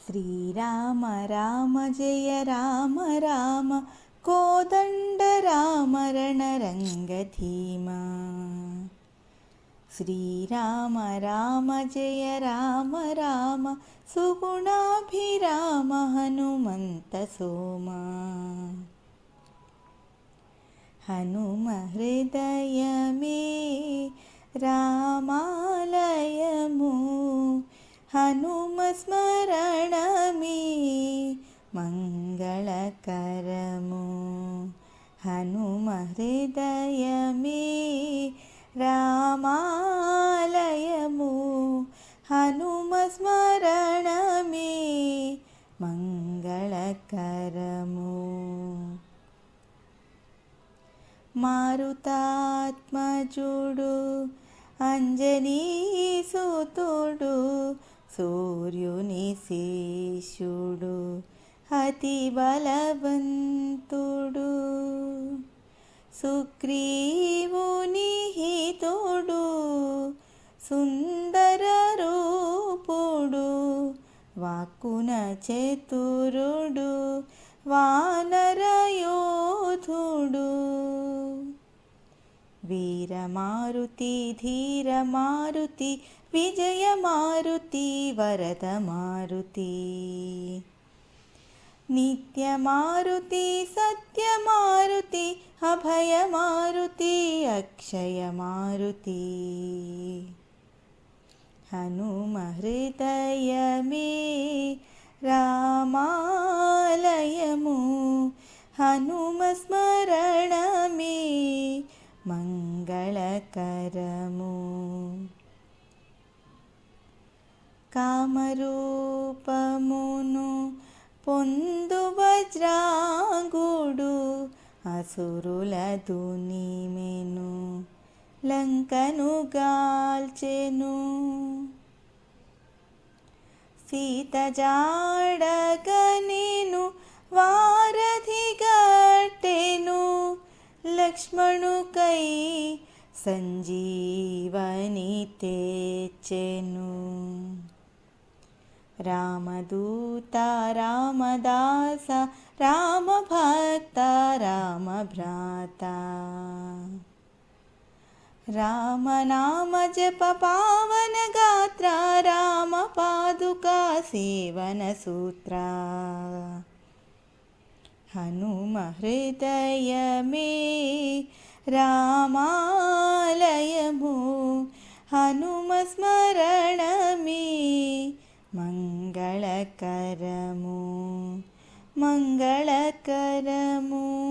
శ్రీరామ రామ జయ రామ రామ కోదండ రామ రణరంగధీమా. శ్రీరామ రామ జయ రామ రామ సుగుణాభిరామ హనుమంత సోమా. హనుమ హృదయమే రామాలయము, హనుమ స్మరణమే మంగళకరము. హనుమ హృదయమే రామాలయము, హనుమ స్మరణమే మంగళకరము. మారుతాత్మజుడు అంజనీసుతుడు, సూర్యుని శిష్యుడు అతి బలవంతుడు. సుగ్రీవుని హితుడు సుందర రూపుడు, వాక్కున చతురుడు వానరయోధుడు. వీరమారుతి ధీరమారుతి విజయమారుతి వరదమారుతి. నిత్యమారుతి సత్యమారుతి అభయమారుతి అక్షయమారుతి. హనుమ హృదయమే రామాలయము, హనుమ స్మరణమే మంగళకరము. కామరూపమును పొందు వజ్రాంగుడు, అసురుల దునిమెను లంకను గాల్చెను. సీత జాడగనెను వారధి గట్టెను, లక్ష్మణుకై సంజీవని తెచ్చెను. రామదూత రామదాస రామభక్త రామభ్రాత. రామనామ జప పావన గాత్ర, రామ పాదుకా సేవన సూత్ర. హనుమ హృదయమే రామాలయము, హనుమ స్మరణమే మంగళకరము మంగళకరము.